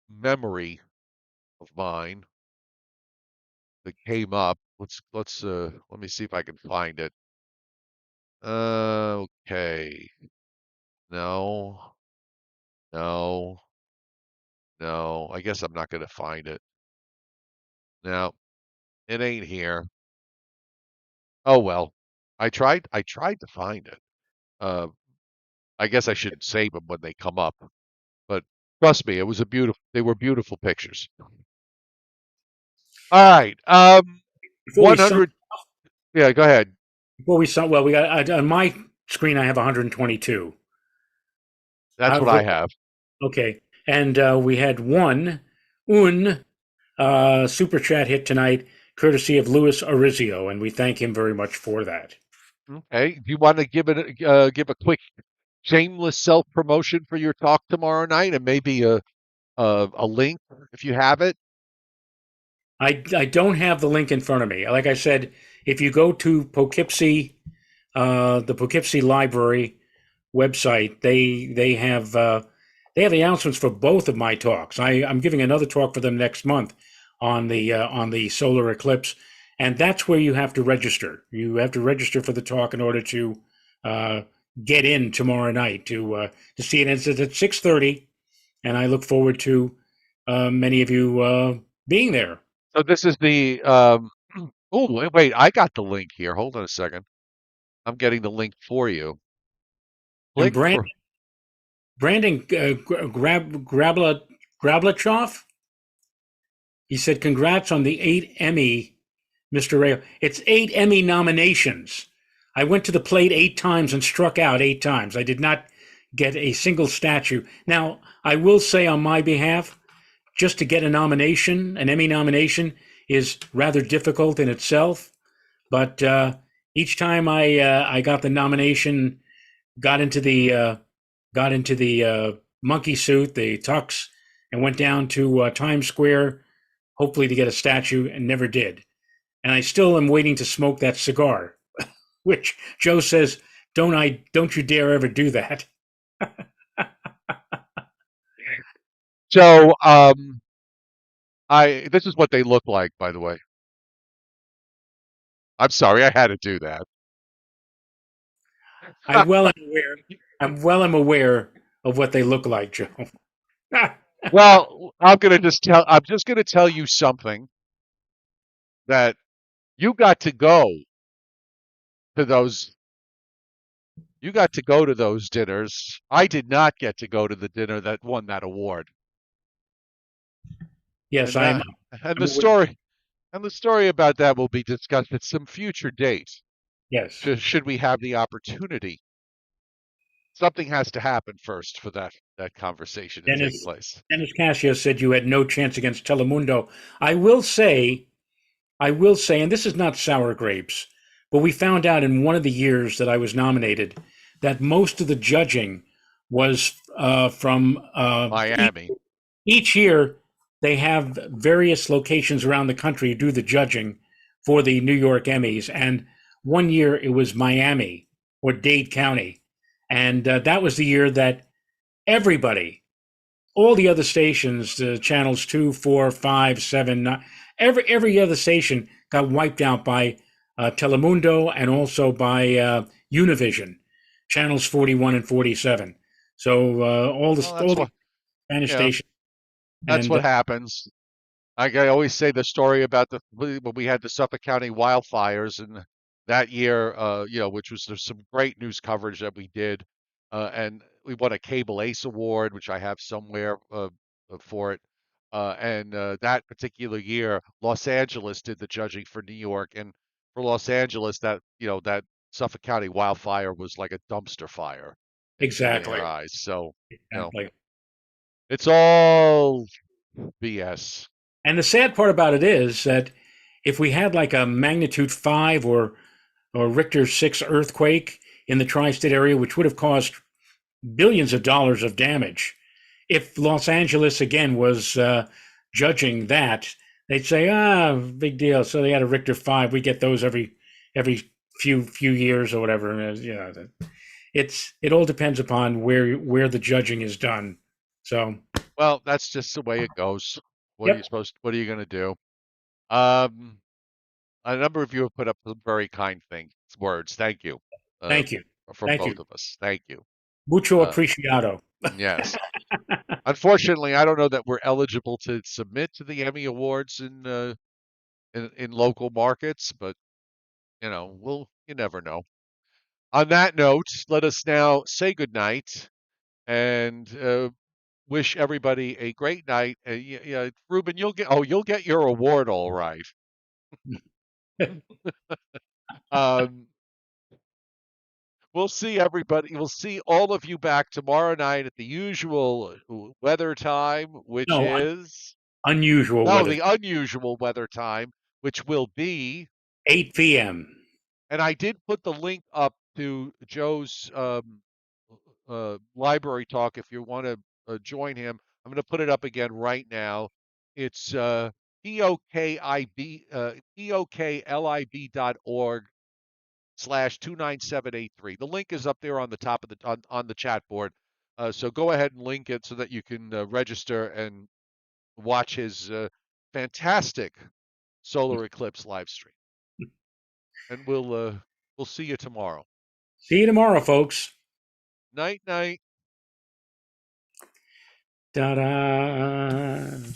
memory of mine that came up. Let me see if I can find it. Okay. No, no, no. I guess I'm not gonna find it. No, it ain't here. Oh well. I tried to find it. Uh I guess I shouldn't save them when they come up, but trust me, they were beautiful pictures. All right. Before we sign, 100. Yeah, go ahead. well, we got on my screen. I have 122. That's what I've I have. Okay, and we had un super chat hit tonight, courtesy of Louis Orizio, and we thank him very much for that. Okay. Do you want to give a quick shameless self promotion for your talk tomorrow night, and maybe a link if you have it? I don't have the link in front of me. Like I said, if you go to Poughkeepsie, the Poughkeepsie Library website, they have the announcements for both of my talks. I'm giving another talk for them next month on the solar eclipse, and that's where you have to register. You have to register for the talk in order to uh, get in tomorrow night to see it. And it's at 6:30, and I look forward to many of you being there. So this is the oh, wait, I got the link here. Hold on a second. I'm getting the link for you. And Click for Brandon Grablachoff, he said, "Congrats on the 8 Emmy, Mr. Ray. It's 8 Emmy nominations. I went to the plate 8 times and struck out 8 times. I did not get a single statue. Now, I will say on my behalf, just to get a nomination, an Emmy nomination, is rather difficult in itself. But each time I got the nomination, got into the monkey suit, the tux, and went down to Times Square, hopefully to get a statue, and never did. And I still am waiting to smoke that cigar, which Joe says, don't you dare ever do that." so I this is what they look like, by the way. I'm sorry, I had to do that. I well am aware. I'm aware of what they look like, Joe. Well, I'm just gonna tell you something that you got to go to those you got to go to those dinners. I did not get to go to the dinner that won that award. Yes, And that and I'm the aware. story and the story about that will be discussed at some future date. Yes. Should we have the opportunity? Something has to happen first for that conversation to take Dennis place. Dennis Casio said you had no chance against Telemundo. I will say, I will say, and this is not sour grapes, but we found out in one of the years that I was nominated that most of the judging was from Miami. each year. They have various locations around the country do the judging for the New York Emmys, and one year it was Miami or Dade County, and that was the year that everybody, all the other stations, channels 2, 4, 5, 7, 9, every other station got wiped out by Telemundo and also by Univision, channels 41 and 47. So Well, all the Spanish yeah, stations that's and what happens. I always say the story about when we had the Suffolk County wildfires, and that year, which was there's some great news coverage that we did, and we won a Cable Ace Award, which I have somewhere for it. And that particular year, Los Angeles did the judging for New York, and for Los Angeles, that Suffolk County wildfire was like a dumpster fire in exactly, their eyes. So, you know, exactly. it's all BS. And the sad part about it is that if we had like a magnitude 5 or Richter 6 earthquake in the tri-state area, which would have caused billions of dollars of damage, if Los Angeles again was judging that, they'd say, ah, big deal. So they had a Richter 5. We get those every few years or whatever. And yeah, it all depends upon where the judging is done. So, Well, that's just the way it goes. yep. What are you going to do? Um, a number of you have put up some very kind words. Thank you, uh, Thank you. from Thank you. both of us. Thank you. Mucho Uh, apreciado. yes. Unfortunately, I don't know that we're eligible to submit to the Emmy Awards in local markets, but you never know. On that note, let us now say goodnight and wish everybody a great night. Yeah, Ruben, you'll get your award all right. Um, we'll see everybody. We'll see all of you back tomorrow night at the usual weather time, which No, is unusual no, weather. the unusual weather time, which will be. 8 p.m. And I did put the link up to Joe's library talk if you want to join him. I'm going to put it up again right now. It's POKLIB.org/29783. The link is up there on the top of on the chat board. So go ahead and link it so that you can register and watch his fantastic solar eclipse live stream. And we'll see you tomorrow. See you tomorrow, folks. Night night. Ta-da. And